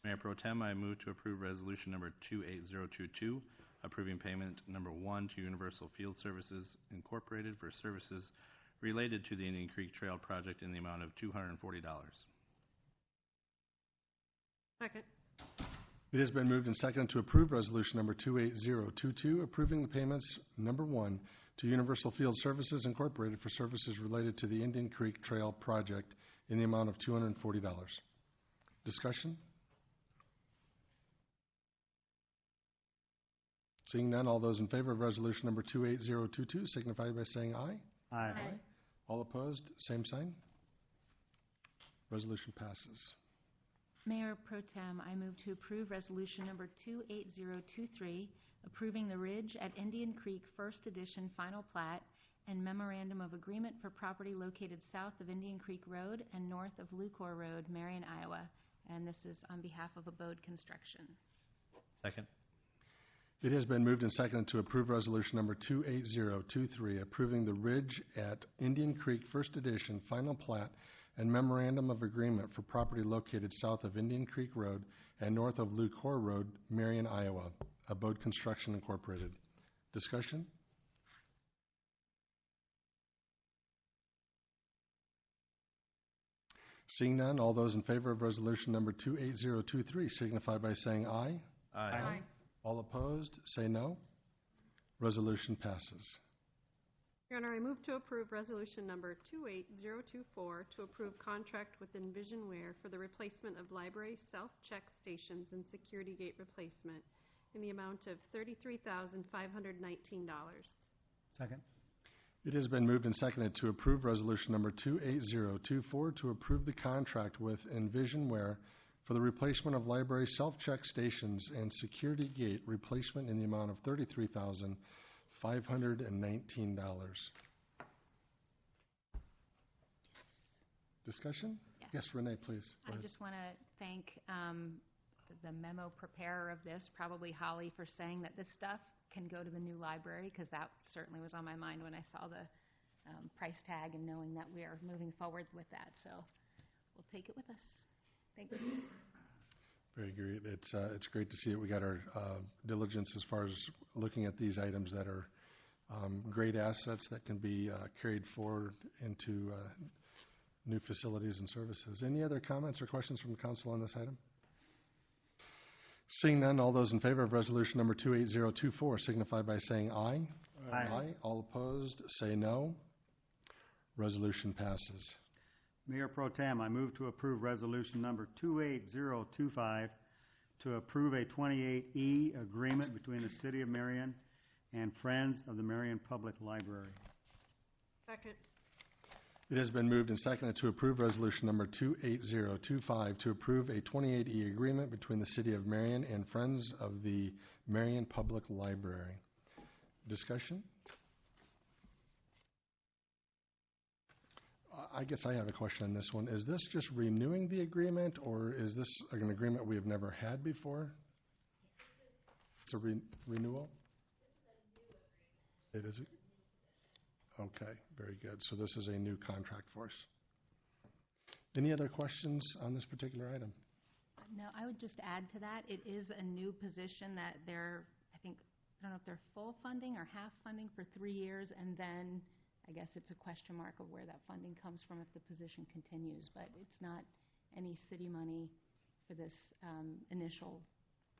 Mayor Pro Tem, I move to approve resolution number 28022, approving payment number 1 to Universal Field Services Incorporated for services related to the Indian Creek Trail project in the amount of $240. Second. It has been moved and seconded to approve resolution number 28022, approving the payments number 1 to Universal Field Services Incorporated for services related to the Indian Creek Trail project in the amount of $240. Discussion? Seeing none, all those in favor of resolution number 28022 signify by saying aye. Aye. All opposed, same sign. Resolution passes. Mayor Pro Tem, I move to approve resolution number 28023, approving the Ridge at Indian Creek First Edition Final Plat and Memorandum of Agreement for property located south of Indian Creek Road and north of Lucor Road, Marion, Iowa. And this is on behalf of Abode Construction. Second. It has been moved and seconded to approve resolution number 28023, approving the Ridge at Indian Creek First Edition Final Plat and Memorandum of Agreement for property located south of Indian Creek Road and north of Lucor Road, Marion, Iowa. Abode Construction Incorporated. Discussion? Seeing none, all those in favor of resolution number 28023 signify by saying aye. Aye. All opposed, say no. Resolution passes. Your Honor, I move to approve resolution number 28024 to approve contract with Envisionware for the replacement of library self-check stations and security gate replacement in the amount of $33,519. Second. It has been moved and seconded to approve resolution number 28024 to approve the contract with Envisionware for the replacement of library self-check stations and security gate replacement in the amount of $33,519. Discussion? Yes, Renee, please. Go I ahead. just want to thank the memo preparer of this, probably Holly, for saying that this stuff can go to the new library, because that certainly was on my mind when I saw the price tag and knowing that we are moving forward with that. So we'll take it with us. Thank you. Very great. It's great to see it. We got our diligence as far as looking at these items that are great assets that can be carried forward into new facilities and services. Any other comments or questions from the council on this item? Seeing none, all those in favor of resolution number 28024 signify by saying aye. Aye. All opposed, say no. Resolution passes. Mayor Pro Tem, I move to approve resolution number 28025 to approve a 28E agreement between the City of Marion and Friends of the Marion Public Library. Second. It has been moved and seconded to approve resolution number 28025 to approve a 28E agreement between the City of Marion and Friends of the Marion Public Library. Discussion? I guess I have a question on this one. Is this just renewing the agreement, or is this an agreement we have never had before? It's a renewal? It is? Okay, very good. So this is a new contract for us. Any other questions on this particular item? No, I would just add to that, it is a new position that they're, I don't know if they're full funding or half funding for 3 years, and then I guess it's a question mark of where that funding comes from if the position continues, but it's not any city money for this initial,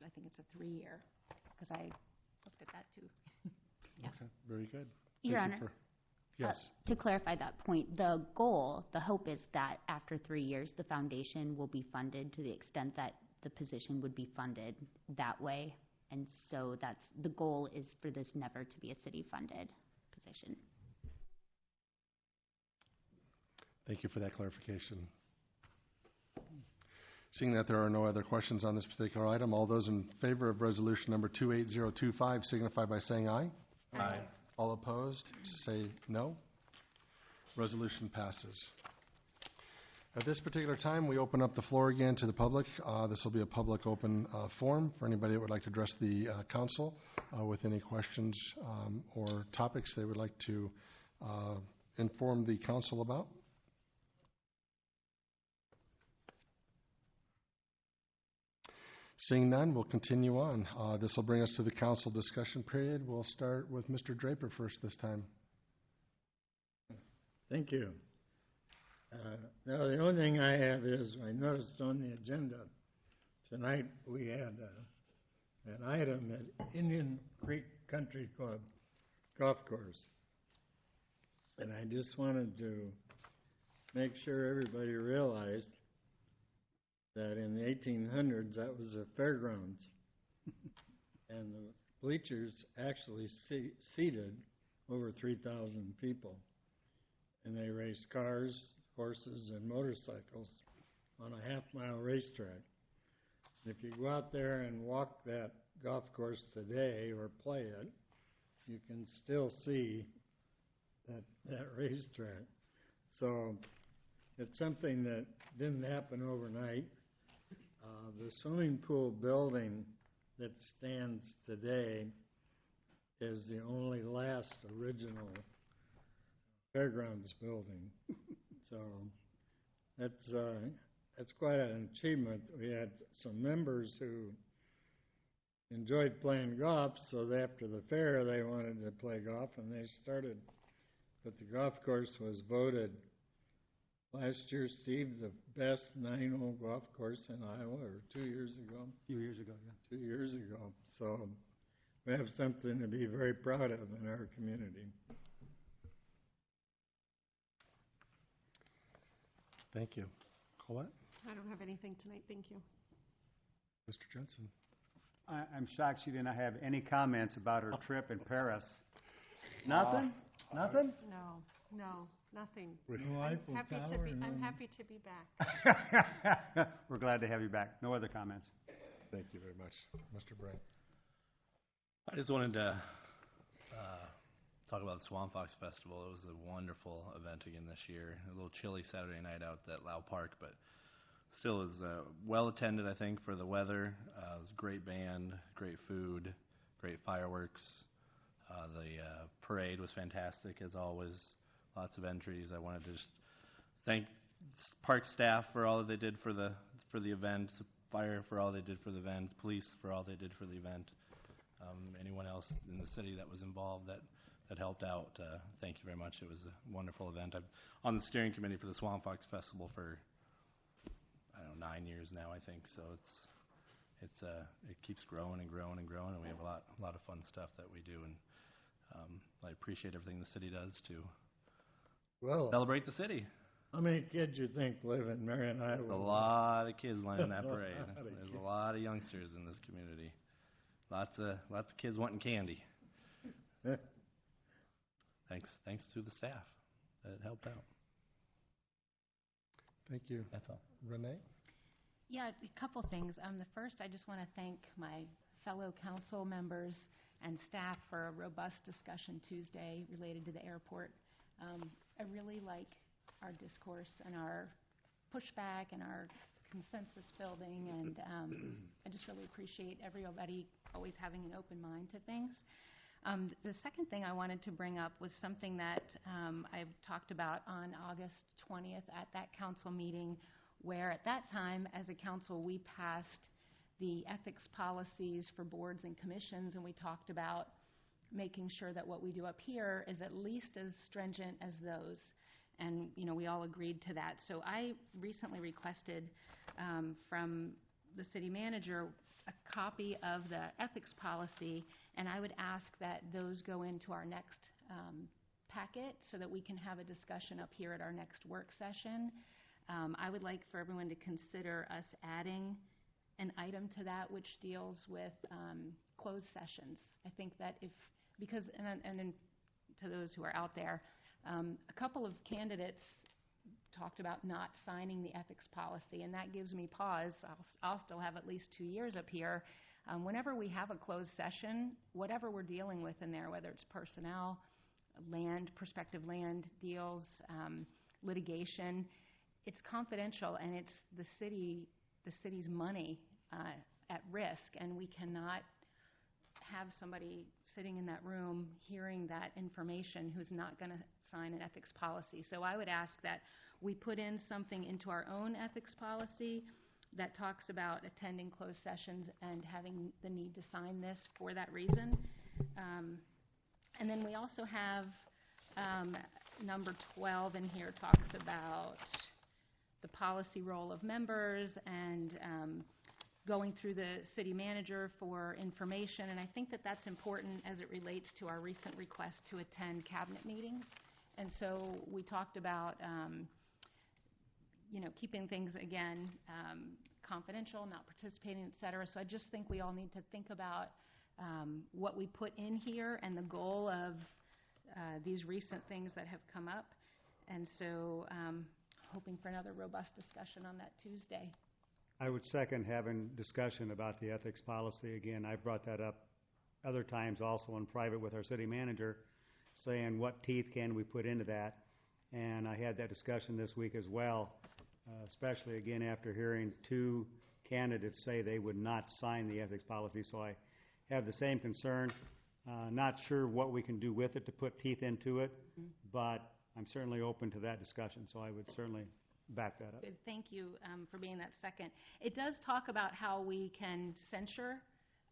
I think it's a 3-year, because I looked at that too. Yeah. Okay, very good. Your Thank you Honor. Yes. To clarify that point, the goal, the hope is that after 3 years, the foundation will be funded to the extent that the position would be funded that way. And so that's, the goal is for this never to be a city-funded position. Thank you for that clarification. Seeing that there are no other questions on this particular item, all those in favor of resolution number 28025 signify by saying aye. Aye. All opposed, say no. Resolution passes. At this particular time, we open up the floor again to the public. This will be a public open forum for anybody that would like to address the council with any questions or topics they would like to inform the council about. Seeing none, we'll continue on. This will bring us to the council discussion period. We'll start with Mr. Draper first this time. Thank you. Now, the only thing I have is I noticed on the agenda tonight we had an item at Indian Creek Country Club golf course. And I just wanted to make sure everybody realized that in the 1800s, that was a fairgrounds. And the bleachers actually seated over 3,000 people. And they raced cars, horses, and motorcycles on a half-mile racetrack. If you go out there and walk that golf course today or play it, you can still see that racetrack. So it's something that didn't happen overnight. The swimming pool building that stands today is the only last original fairgrounds building. So that's it's quite an achievement. We had some members who enjoyed playing golf, so after the fair, they wanted to play golf, and they started. But the golf course was voted last year, Steve, the best 9-hole golf course in Iowa, or 2 years ago. A few years ago, yeah. 2 years ago. So we have something to be very proud of in our community. Thank you. Colette? I don't have anything tonight, thank you. Mr. Jensen? I'm shocked she did not have any comments about her trip in Paris. Nothing? Nothing? No, nothing. No Eiffel Tower, I'm happy to be back. We're glad to have you back. No other comments. Thank you very much. Mr. Brent? I just wanted to talk about the Swamp Fox Festival. It was a wonderful event again this year. A little chilly Saturday night out at Lau Park, but still is well attended, I think, for the weather. It was a great band, great food, great fireworks. The parade was fantastic, as always. Lots of entries. I wanted to just thank park staff for all that they did for the event, fire for all they did for the event, police for all they did for the event. Anyone else in the city that was involved that helped out, thank you very much. It was a wonderful event. I'm on the steering committee for the Swamp Fox Festival for, 9 years now, I think. So it keeps growing and growing and growing, and we have a lot of fun stuff that we do. And I appreciate everything the city does to celebrate the city. How many kids you think live in Marion, Iowa? A lot of kids lining that parade. There's a lot of youngsters in this community. Lots of kids wanting candy. Thanks to the staff that helped out. Thank you. That's all. Renee? Yeah, a couple things. The first, I just want to thank my fellow council members and staff for a robust discussion Tuesday related to the airport. I really like our discourse and our pushback and our consensus building, and I just really appreciate everybody always having an open mind to things. The second thing I wanted to bring up was something that I've talked about on August 20th at that council meeting, where at that time, as a council, we passed the ethics policies for boards and commissions, and we talked about making sure that what we do up here is at least as stringent as those. And, we all agreed to that. So I recently requested from the city manager a copy of the ethics policy, and I would ask that those go into our next packet so that we can have a discussion up here at our next work session. I would like for everyone to consider us adding an item to that which deals with closed sessions. I think that and then to those who are out there, a couple of candidates talked about not signing the ethics policy, and that gives me pause. I'll still have at least 2 years up here. Whenever we have a closed session, whatever we're dealing with in there, whether it's personnel, prospective land deals, litigation, it's confidential, and it's the city's money at risk, and we cannot have somebody sitting in that room hearing that information who's not going to sign an ethics policy. So I would ask that we put in something into our own ethics policy that talks about attending closed sessions and having the need to sign this for that reason. And then we also have number 12 in here talks about the policy role of members and going through the city manager for information, and I think that that's important as it relates to our recent request to attend cabinet meetings. And so we talked about, keeping things, again, confidential, not participating, et cetera. So I just think we all need to think about what we put in here and the goal of these recent things that have come up. And so hoping for another robust discussion on that Tuesday. I would second having discussion about the ethics policy. Again, I've brought that up other times also in private with our city manager, saying what teeth can we put into that. And I had that discussion this week as well, especially again after hearing 2 candidates say they would not sign the ethics policy. So I have the same concern. Not sure what we can do with it to put teeth into it, but I'm certainly open to that discussion. So I would certainly back that up. Good, thank you for being that second. It does talk about how we can censure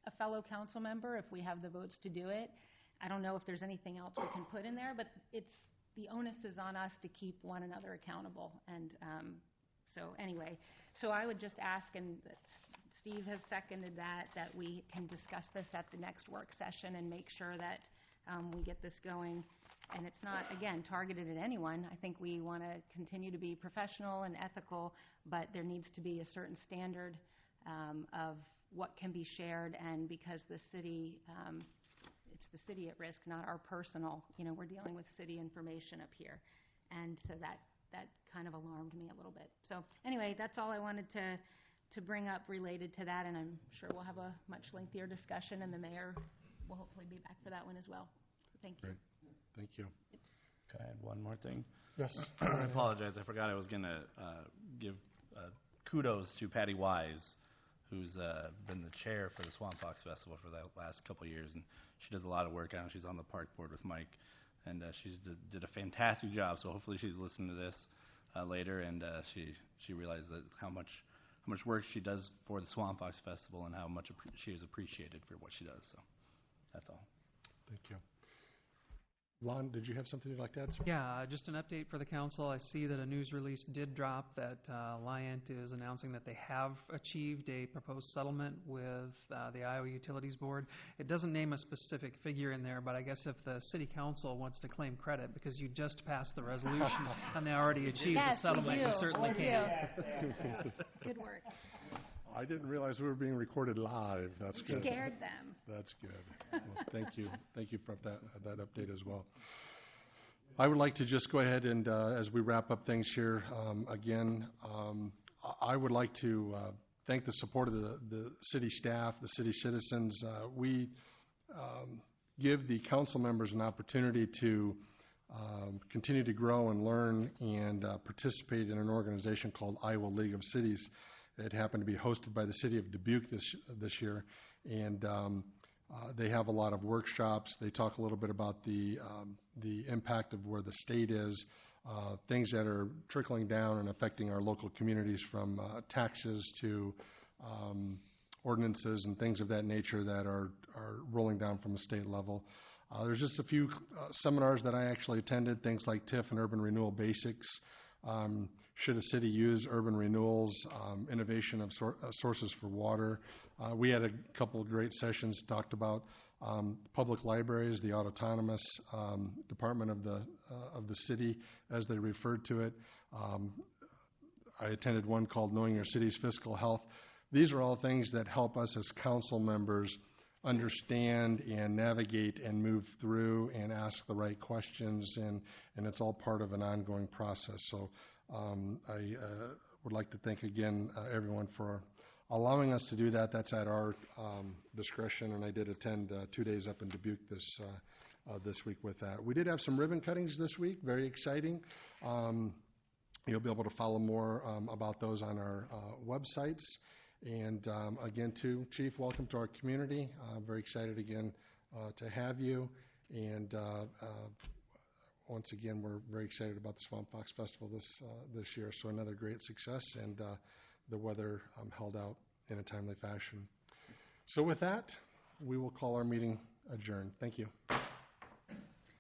a fellow council member if we have the votes to do it. I don't know if there's anything else we can put in there, but the onus is on us to keep one another accountable. And so anyway, so I would just ask, and Steve has seconded that we can discuss this at the next work session and make sure that we get this going. And it's not, again, targeted at anyone. I think we want to continue to be professional and ethical, but there needs to be a certain standard of what can be shared. And because the city, it's the city at risk, not our personal, we're dealing with city information up here. And so that kind of alarmed me a little bit. So anyway, that's all I wanted to bring up related to that. And I'm sure we'll have a much lengthier discussion, and the mayor will hopefully be back for that one as well. Thank you. Great. Thank you. Can I add one more thing? Yes. I apologize. I forgot I was going to give kudos to Patty Wise, who's been the chair for the Swamp Fox Festival for the last couple of years. And she does a lot of work on it. She's on the park board with Mike. And she did a fantastic job. So hopefully she's listening to this later. And she realized that how much work she does for the Swamp Fox Festival and how much she is appreciated for what she does. So that's all. Thank you. Lon, did you have something you'd like to add, sir? Yeah, just an update for the council. I see that a news release did drop that Alliant is announcing that they have achieved a proposed settlement with the Iowa Utilities Board. It doesn't name a specific figure in there, but I guess if the city council wants to claim credit because you just passed the resolution and they already achieved the settlement, you certainly can. Good work. I didn't realize we were being recorded live. That's good. Scared them. That's good. Well, thank you. Thank you for that update as well. I would like to just go ahead and, as we wrap up things here, again, I would like to thank the support of the city staff, the city citizens. We give the council members an opportunity to continue to grow and learn and participate in an organization called Iowa League of Cities. It happened to be hosted by the city of Dubuque this year, and they have a lot of workshops. They talk a little bit about the impact of where the state is, things that are trickling down and affecting our local communities, from taxes to ordinances and things of that nature that are rolling down from the state level. There's just a few seminars that I actually attended, things like TIF and Urban Renewal Basics. Should a city use urban renewals, innovation of sources for water? We had a couple of great sessions, talked about public libraries, the autonomous department of the city, as they referred to it. I attended one called Knowing Your City's Fiscal Health. These are all things that help us as council members understand and navigate and move through and ask the right questions, and it's all part of an ongoing process. So I would like to thank again everyone for allowing us to do that. That's at our discretion, and I did attend 2 days up in Dubuque this week with that. We did have some ribbon cuttings this week, very exciting. You'll be able to follow more about those on our websites. And again, too, Chief, welcome to our community. Very excited again to have you. And once again, we're very excited about the Swamp Fox Festival this year. So another great success, and the weather held out in a timely fashion. So with that, we will call our meeting adjourned. Thank you.